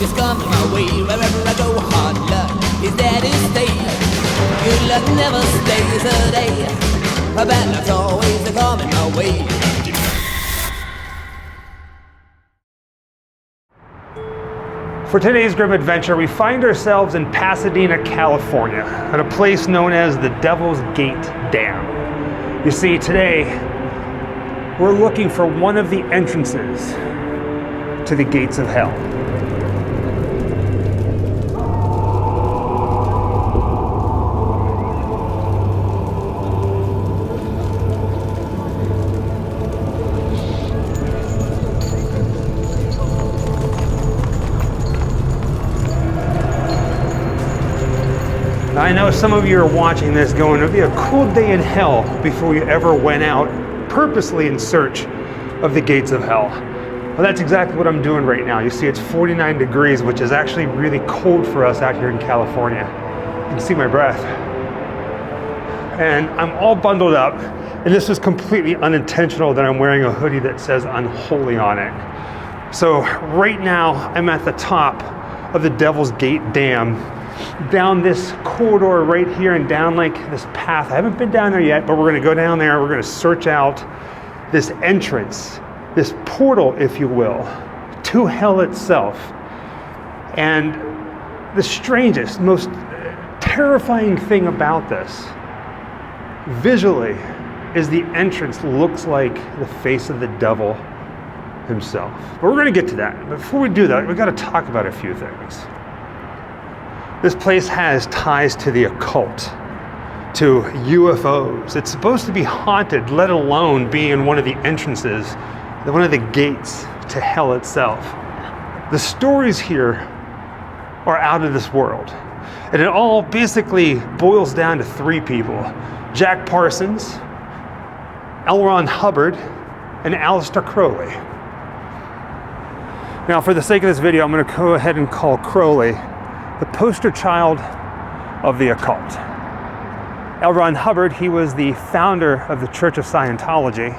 is coming my way. Wherever I go, hard luck is there to stay. Good luck never stays a day. Bad luck's always coming my way. For today's grim adventure, we find ourselves in Pasadena, California, at a place known as the Devil's Gate Dam. You see, today, we're looking for one of the entrances to the gates of hell. I know some of you are watching this going, it'd be a cool day in hell before you ever went out purposely in search of the gates of hell. Well, that's exactly what I'm doing right now. You see, it's 49 degrees, which is actually really cold for us out here in California. You can see my breath. And I'm all bundled up, and this is completely unintentional that I'm wearing a hoodie that says Unholy on it. So right now, I'm at the top of the Devil's Gate Dam, down this corridor right here and down like this path. I haven't been down there yet, but we're gonna go down there. We're gonna search out this entrance, this portal, if you will, to hell itself. And the strangest, most terrifying thing about this, visually, is the entrance looks like the face of the devil himself. But we're gonna get to that. Before we do that, we gotta talk about a few things. This place has ties to the occult, to UFOs. It's supposed to be haunted, let alone be in one of the entrances, one of the gates to hell itself. The stories here are out of this world. And it all basically boils down to three people: Jack Parsons, L. Ron Hubbard, and Aleister Crowley. Now, for the sake of this video, I'm gonna go ahead and call Crowley the poster child of the occult. L. Ron Hubbard, he was the founder of the Church of Scientology.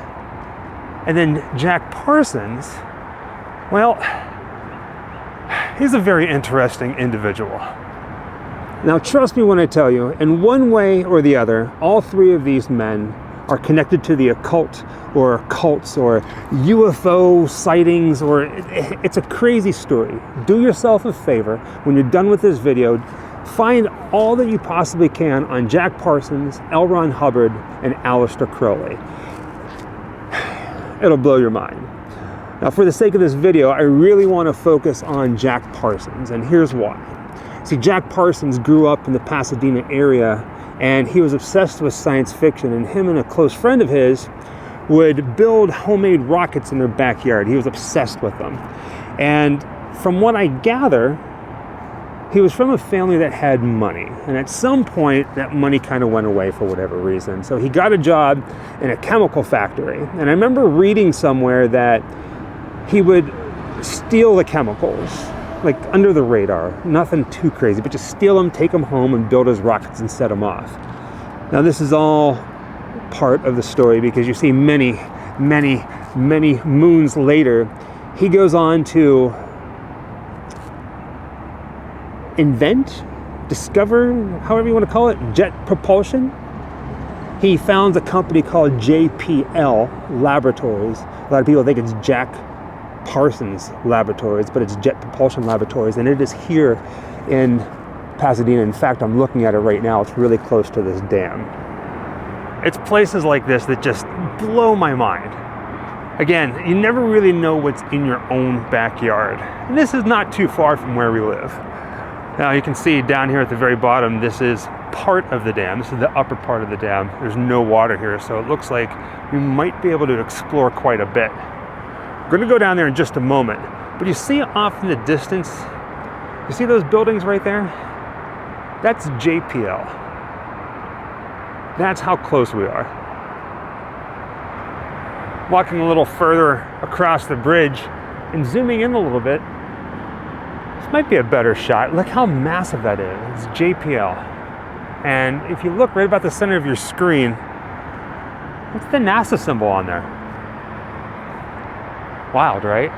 And then Jack Parsons, well, he's a very interesting individual. Now, trust me when I tell you, in one way or the other, all three of these men are connected to the occult or cults or UFO sightings, or it's a crazy story. Do yourself a favor, when you're done with this video, find all that you possibly can on Jack Parsons, L. Ron Hubbard, and Aleister Crowley. It'll blow your mind. Now, for the sake of this video, I really want to focus on Jack Parsons, and here's why. See, Jack Parsons grew up in the Pasadena area, and he was obsessed with science fiction, and him and a close friend of his would build homemade rockets in their backyard. He was obsessed with them. And from what I gather, he was from a family that had money. And at some point, that money kind of went away for whatever reason. So he got a job in a chemical factory. And I remember reading somewhere that he would steal the chemicals, like under the radar, nothing too crazy, but just steal them, take them home, and build his rockets and set them off. Now, this is all part of the story, because you see many moons later, he goes on to invent, discover, however you want to call it, jet propulsion. He founds a company called JPL Laboratories. A lot of people think it's Jack Parsons Laboratories, but it's Jet Propulsion Laboratories, and it is here in Pasadena. In fact, I'm looking at it right now. It's really close to this dam. It's places like this that just blow my mind. Again, you never really know what's in your own backyard. And this is not too far from where we live. Now, you can see down here at the very bottom, this is part of the dam. This is the upper part of the dam. There's no water here, so it looks like we might be able to explore quite a bit. We're gonna go down there in just a moment, but you see off in the distance, you see those buildings right there? That's JPL. That's how close we are. Walking a little further across the bridge and zooming in a little bit, this might be a better shot. Look how massive that is. It's JPL. And if you look right about the center of your screen, what's the NASA symbol on there? Wild, right?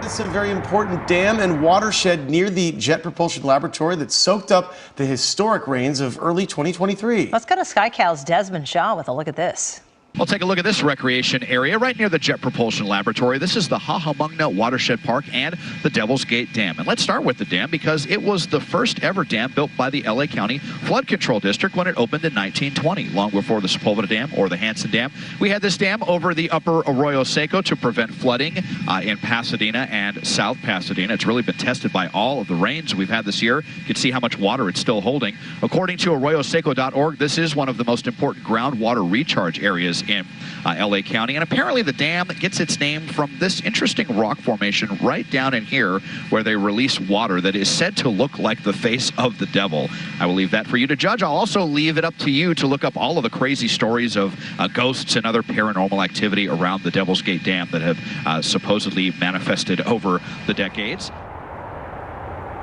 It's a very important dam and watershed near the Jet Propulsion Laboratory that soaked up the historic rains of early 2023. Let's go to SkyCal's Desmond Shaw with a look at this. Well, take a look at this recreation area right near the Jet Propulsion Laboratory. This is the Hahamungna Watershed Park and the Devil's Gate Dam. And let's start with the dam because it was the first ever dam built by the LA County Flood Control District when it opened in 1920, long before the Sepulveda Dam or the Hanson Dam. We had this dam over the upper Arroyo Seco to prevent flooding in Pasadena and South Pasadena. It's really been tested by all of the rains we've had this year. You can see how much water it's still holding. According to arroyoseco.org, this is one of the most important groundwater recharge areas in LA County, and apparently the dam gets its name from this interesting rock formation right down in here where they release water that is said to look like the face of the devil. I will leave that for you to judge. I'll also leave it up to you to look up all of the crazy stories of ghosts and other paranormal activity around the Devil's Gate Dam that have supposedly manifested over the decades.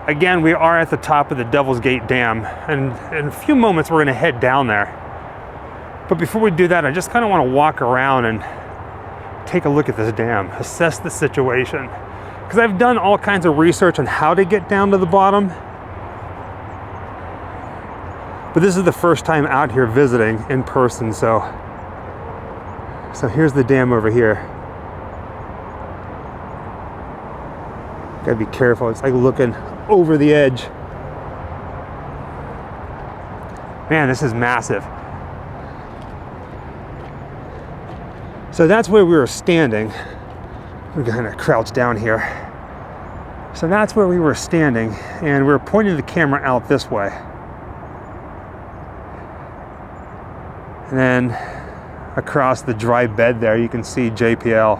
Again, we are at the top of the Devil's Gate Dam, and in a few moments we're going to head down there. But before we do that, I just kind of want to walk around and take a look at this dam, assess the situation. Because I've done all kinds of research on how to get down to the bottom. But this is the first time out here visiting in person, so here's the dam over here. Gotta be careful, it's like looking over the edge. Man, this is massive. So that's where we were standing. We're kind of crouched down here. So that's where we were standing, and we were pointing the camera out this way. And then across the dry bed there, you can see JPL.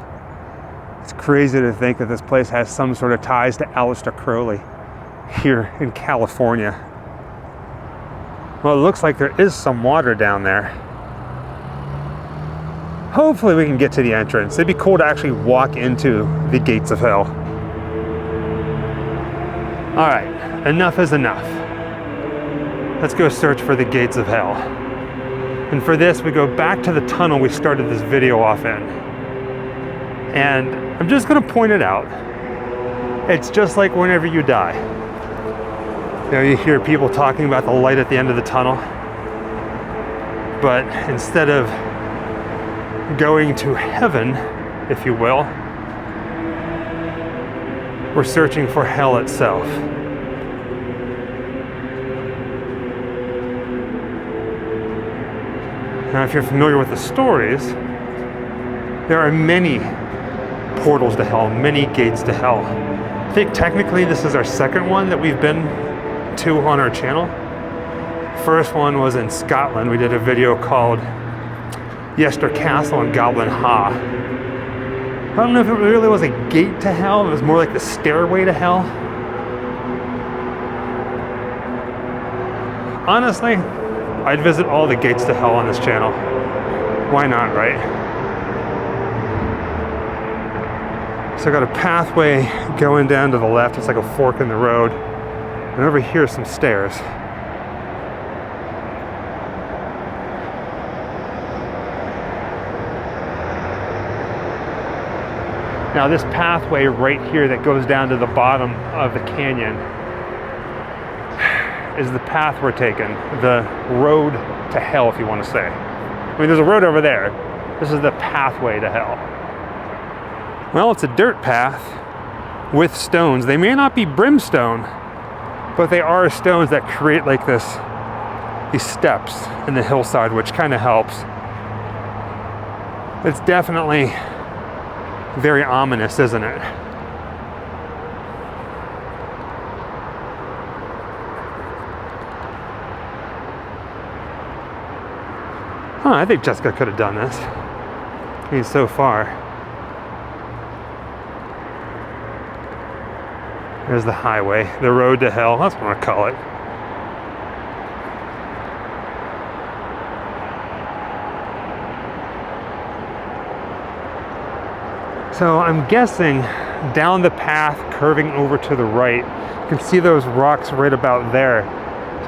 It's crazy to think that this place has some sort of ties to Aleister Crowley here in California. Well, it looks like there is some water down there. Hopefully we can get to the entrance. It'd be cool to actually walk into the gates of hell. All right, enough is enough. Let's go search for the gates of hell. And for this, we go back to the tunnel we started this video off in. And I'm just gonna point it out. It's just like whenever you die. You know, you hear people talking about the light at the end of the tunnel. But instead of going to heaven, if you will, we're searching for hell itself. Now, if you're familiar with the stories, there are many portals to hell, many gates to hell. I think technically this is our second one that we've been to on our channel. First one was in Scotland. We did a video called Yester Castle and Goblin Ha. I don't know if it really was a gate to hell. It was more like the stairway to hell. Honestly, I'd visit all the gates to hell on this channel. Why not, right? So I got a pathway going down to the left. It's like a fork in the road. And over here are some stairs. Now this pathway right here that goes down to the bottom of the canyon is the path we're taking, the road to hell, if you want to say. I mean, there's a road over there. This is the pathway to hell. Well, it's a dirt path with stones. They may not be brimstone, but they are stones that create like these steps in the hillside, which kind of helps. It's definitely very ominous, isn't it? Huh, I think Jessica could have done this. I mean, so far. There's the highway, the road to hell, that's what I call it. So I'm guessing down the path, curving over to the right, you can see those rocks right about there.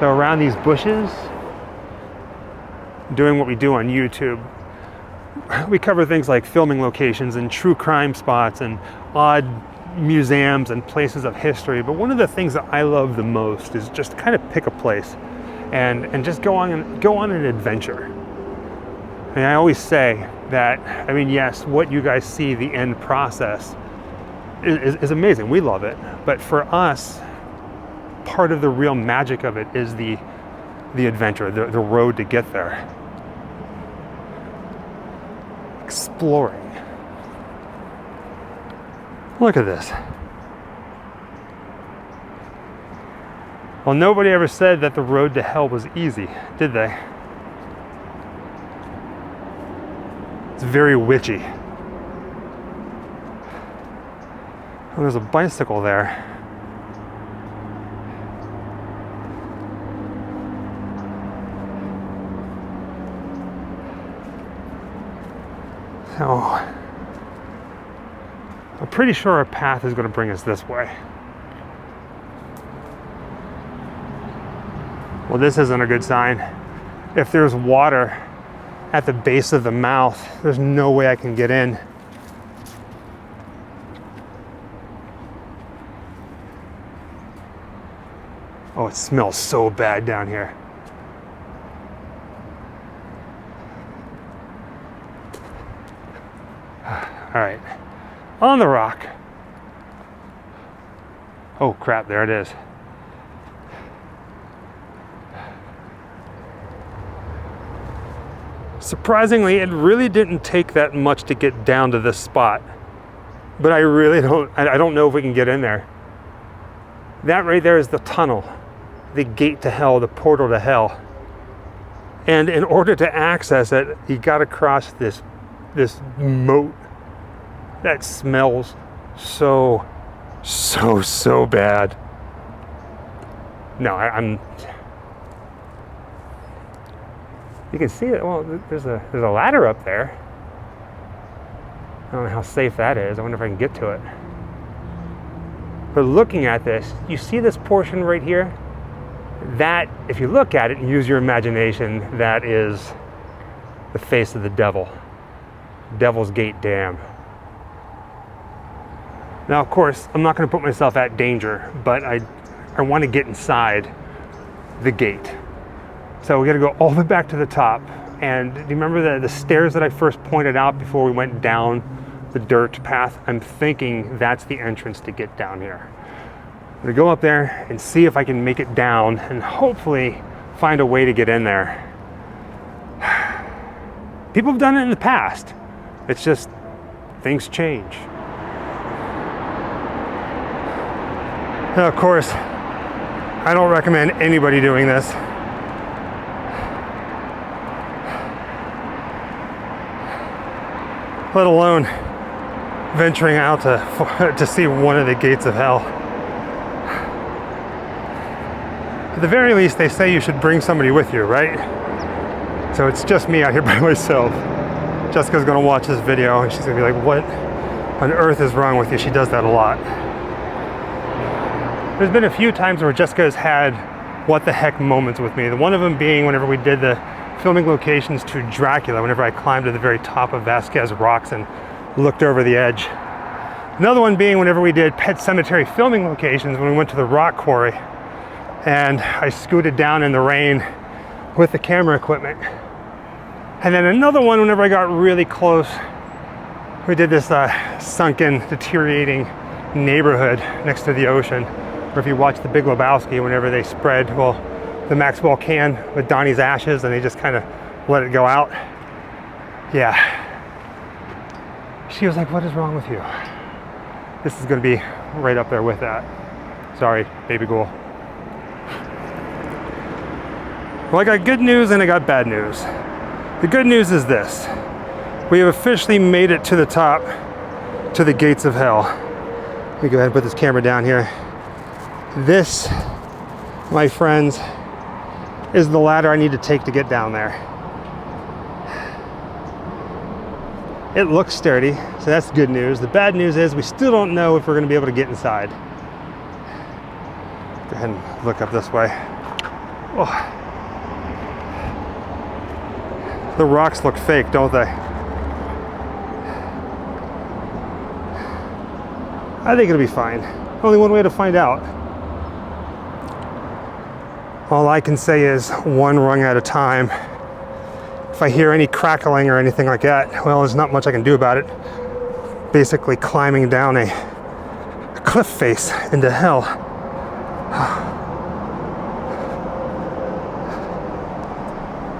So around these bushes, doing what we do on YouTube, we cover things like filming locations and true crime spots and odd museums and places of history, but one of the things that I love the most is just kind of pick a place and just go on an adventure. And I always say that, I mean, yes, what you guys see, the end process, is amazing. We love it. But for us, part of the real magic of it is the adventure, the road to get there. Exploring. Look at this. Well, nobody ever said that the road to hell was easy, did they? It's very witchy. Oh, there's a bicycle there. So, I'm pretty sure our path is going to bring us this way. Well, this isn't a good sign. If there's water at the base of the mouth, there's no way I can get in. Oh, it smells so bad down here. All right, on the rock. Oh crap, there it is. Surprisingly, it really didn't take that much to get down to this spot, but I don't know if we can get in there. That right there is the tunnel, the gate to hell, the portal to hell. And in order to access it, you got to cross this moat that smells so bad. No, I'm. You can see it. Well, there's a ladder up there. I don't know how safe that is. I wonder if I can get to it. But looking at this, you see this portion right here? That, if you look at it and use your imagination, that is the face of the devil. Devil's Gate Dam. Now, of course, I'm not going to put myself at danger, but I want to get inside the gate. So we got to go all the way back to the top. And do you remember the stairs that I first pointed out before we went down the dirt path? I'm thinking that's the entrance to get down here. I'm going to go up there and see if I can make it down and hopefully find a way to get in there. People have done it in the past. It's just things change. Now, of course, I don't recommend anybody doing this. Let alone venturing out to see one of the gates of hell. At the very least, they say you should bring somebody with you, right? So it's just me out here by myself. Jessica's gonna watch this video and she's gonna be like, what on earth is wrong with you? She does that a lot. There's been a few times where Jessica's had what the heck moments with me. One of them being whenever we did the filming locations to Dracula, whenever I climbed to the very top of Vasquez Rocks and looked over the edge. Another one being whenever we did Pet Cemetery filming locations when we went to the rock quarry and I scooted down in the rain with the camera equipment. And then another one whenever I got really close, we did this sunken, deteriorating neighborhood next to the ocean. Or if you watch The Big Lebowski, whenever they spread, well, the Maxwell can with Donnie's ashes and they just kind of let it go out. Yeah. She was like, what is wrong with you? This is gonna be right up there with that. Sorry, baby ghoul. Well, I got good news and I got bad news. The good news is this. We have officially made it to the top, to the gates of hell. Let me go ahead and put this camera down here. This, my friends, is the ladder I need to take to get down there. It looks sturdy, so that's good news. The bad news is we still don't know if we're gonna be able to get inside. Go ahead and look up this way. Oh. The rocks look fake, don't they? I think it'll be fine. Only one way to find out. All I can say is one rung at a time. If I hear any crackling or anything like that, well, there's not much I can do about it. Basically climbing down a cliff face into hell.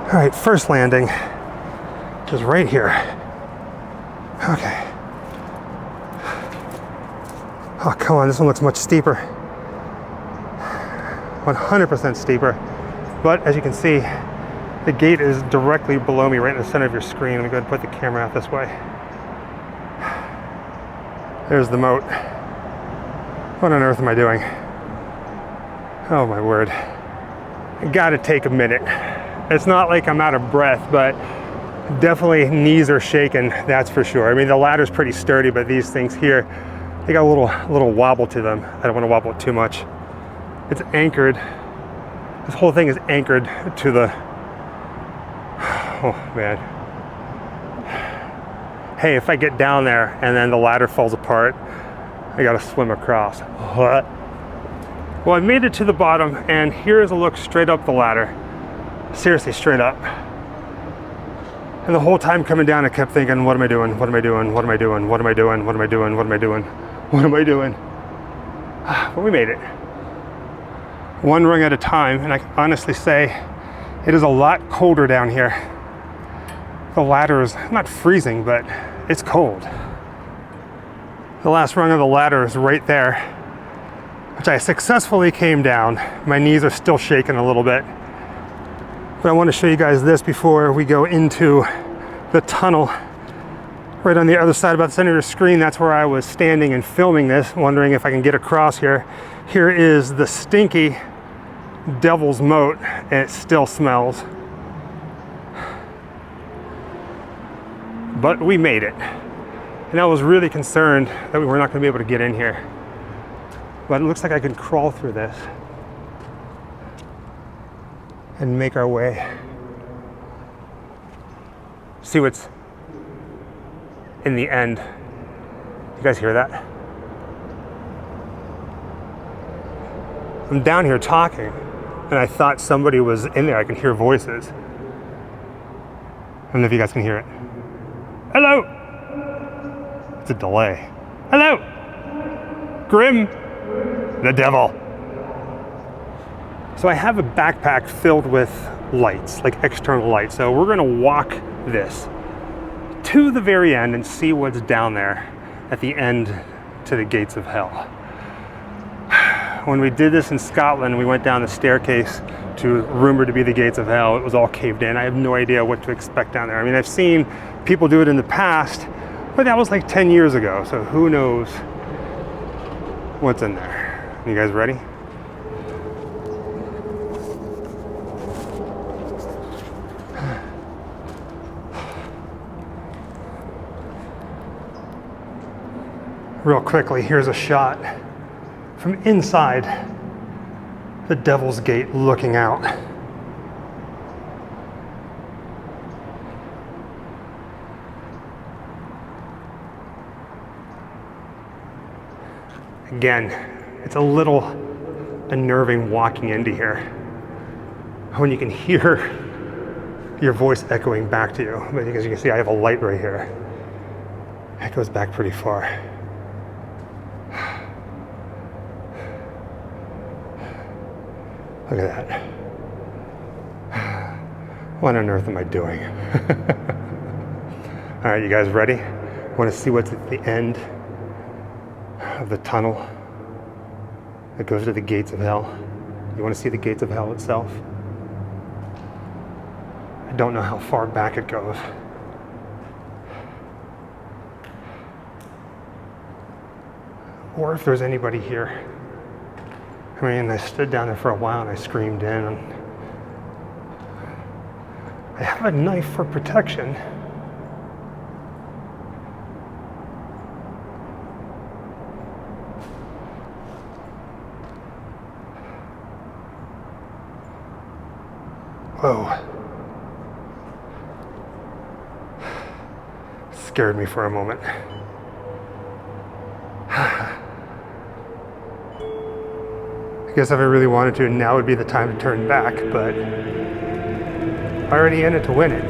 All right, first landing is right here. Okay. Oh, come on, this one looks much steeper. 100% steeper. But as you can see, the gate is directly below me, right in the center of your screen. Let me go ahead and put the camera out this way. There's the moat. What on earth am I doing? Oh my word. I gotta take a minute. It's not like I'm out of breath, but definitely knees are shaking, that's for sure. I mean, the ladder's pretty sturdy, but these things here, they got a little wobble to them. I don't want to wobble it too much. It's anchored. This whole thing is anchored to the, oh man. Hey, if I get down there and then the ladder falls apart, I gotta swim across. What? Well, I made it to the bottom, and here's a look straight up the ladder. Seriously, straight up. And the whole time coming down, I kept thinking, what am I doing? What am I doing? What am I doing? What am I doing? What am I doing? What am I doing? What am I doing? But we made it. One rung at a time, and I can honestly say it is a lot colder down here. The ladder is not freezing, but it's cold. The last rung of the ladder is right there, which I successfully came down. My knees are still shaking a little bit. But I want to show you guys this before we go into the tunnel. Right on the other side, about the center of the screen, that's where I was standing and filming this, wondering if I can get across here. Here is the stinky Devil's Moat, and it still smells. But we made it. And I was really concerned that we were not going to be able to get in here. But it looks like I can crawl through this and make our way. See what's in the end. You guys hear that? I'm down here talking, and I thought somebody was in there. I can hear voices. I don't know if you guys can hear it. Hello! It's a delay. Hello! Grim! The devil! So I have a backpack filled with lights, like external lights. So we're gonna walk this to the very end and see what's down there at the end to the gates of hell. When we did this in Scotland, we went down the staircase to rumored to be the gates of hell. It was all caved in. I have no idea what to expect down there. I mean, I've seen people do it in the past, but that was like 10 years ago. So who knows what's in there. You guys ready? Real quickly, here's a shot from inside the Devil's Gate looking out. Again, it's a little unnerving walking into here when you can hear your voice echoing back to you. But as you can see, I have a light right here. It goes back pretty far. Look at that. What on earth am I doing? All right, you guys ready? Want to see what's at the end of the tunnel that goes to the gates of hell? You want to see the gates of hell itself? I don't know how far back it goes. Or if there's anybody here. I mean, I stood down there for a while and I screamed in. And I have a knife for protection. Whoa. Scared me for a moment. guess if I really wanted to, now would be the time to turn back, but I'm already in it to win it.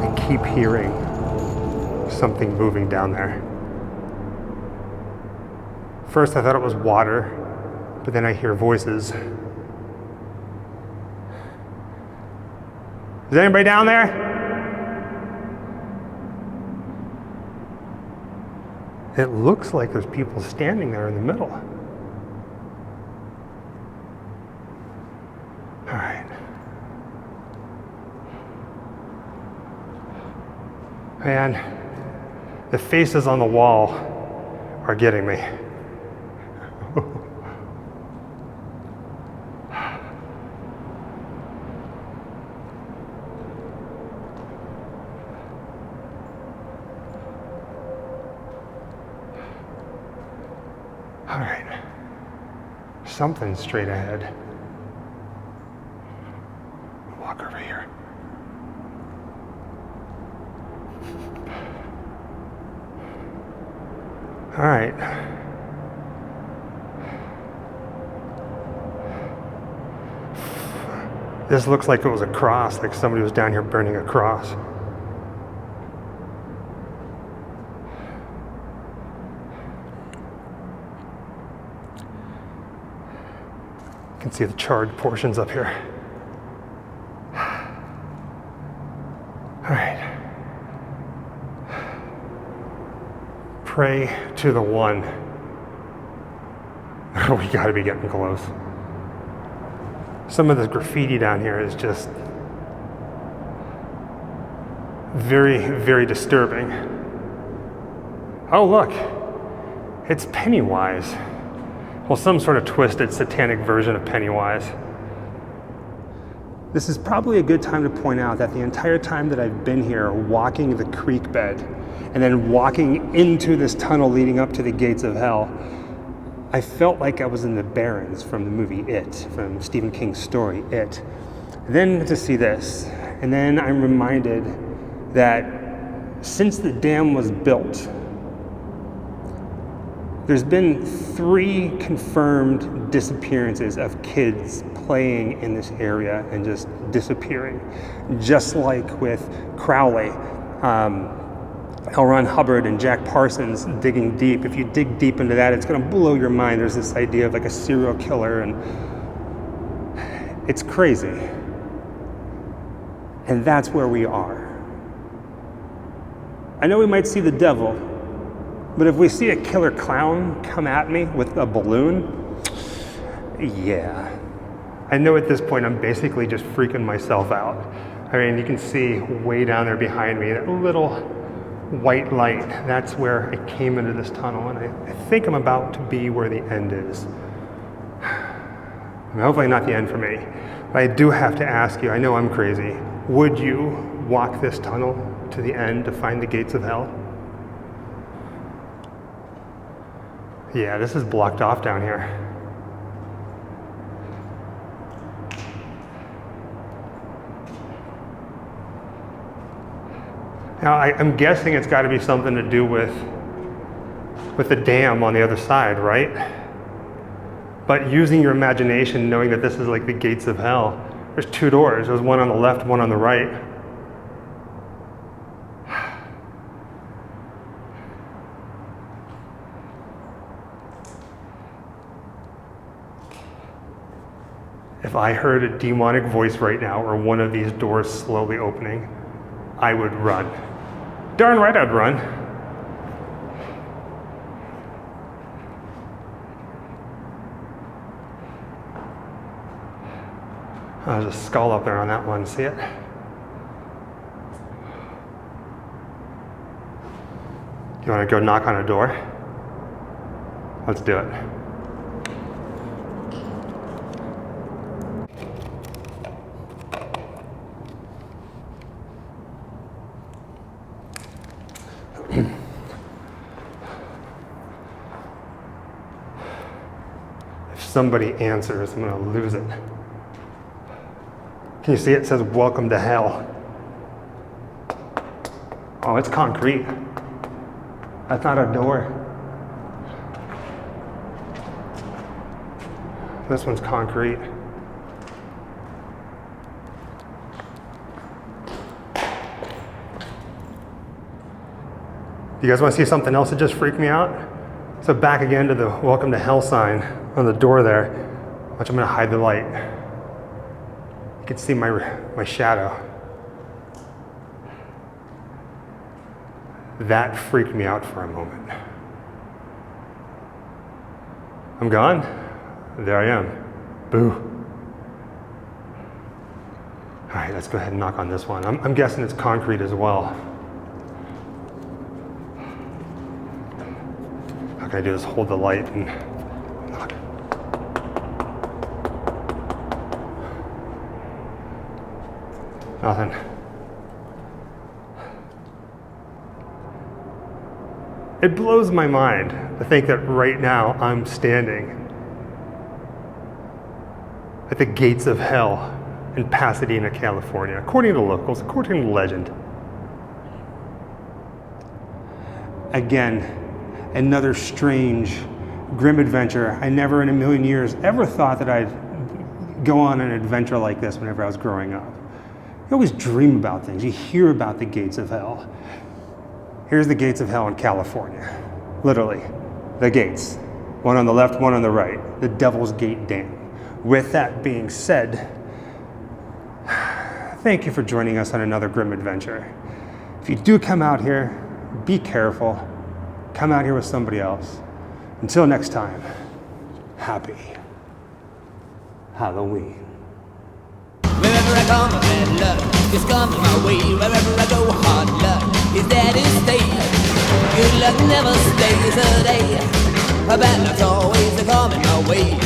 I keep hearing something moving down there. First I thought it was water, but then I hear voices. Is anybody down there? It looks like there's people standing there in the middle. All right. Man, the faces on the wall are getting me. All right, something straight ahead. Walk over here. All right. This looks like it was a cross, like somebody was down here burning a cross. You can see the charred portions up here. All right. Pray to the one. We gotta be getting close. Some of the graffiti down here is just very, very disturbing. Oh look, it's Pennywise. Well, some sort of twisted satanic version of Pennywise. This is probably a good time to point out that the entire time that I've been here walking the creek bed and then walking into this tunnel leading up to the gates of hell, I felt like I was in the Barrens from the movie It, from Stephen King's story, It. Then to see this, and then I'm reminded that since the dam was built, there's been 3 confirmed disappearances of kids playing in this area and just disappearing. Just like with Crowley, L. Ron Hubbard and Jack Parsons digging deep. If you dig deep into that, it's gonna blow your mind. There's this idea of like a serial killer, and it's crazy. And that's where we are. I know we might see the devil, but if we see a killer clown come at me with a balloon, yeah. I know at this point I'm basically just freaking myself out. I mean, you can see way down there behind me, that little white light. That's where I came into this tunnel, and I think I'm about to be where the end is. I mean, hopefully not the end for me, but I do have to ask you, I know I'm crazy, would you walk this tunnel to the end to find the gates of hell? Yeah, this is blocked off down here. Now, I'm guessing it's got to be something to do with the dam on the other side, right? But using your imagination, knowing that this is like the gates of hell, there's 2 doors. There's one on the left, one on the right. If I heard a demonic voice right now, or one of these doors slowly opening, I would run. Darn right I'd run. Oh, there's a skull up there on that one, see it? You wanna go knock on a door? Let's do it. somebody answers, I'm gonna lose it. Can you see it says welcome to hell? Oh, it's concrete. That's not a door. This one's concrete. You guys want to see something else that just freaked me out? So back again to the welcome to hell sign on the door there. Watch, I'm gonna hide the light. You can see my shadow. That freaked me out for a moment. I'm gone. There I am. Boo. All right, let's go ahead and knock on this one. I'm guessing it's concrete as well. All I do is hold the light and knock. Nothing. It blows my mind to think that right now I'm standing at the gates of hell in Pasadena, California, according to locals, according to legend. Again, another strange, grim adventure. I never in a million years ever thought that I'd go on an adventure like this whenever I was growing up. You always dream about things. You hear about the gates of hell. Here's the gates of hell in California. Literally, the gates. One on the left, one on the right. The Devil's Gate Dam. With that being said, thank you for joining us on another grim adventure. If you do come out here, be careful. Come out here with somebody else. Until next time, happy Halloween. Wherever I come, bad luck is coming my way. Wherever I go, hard luck is there to stay. Good luck never stays a day. A bad luck's always coming my way.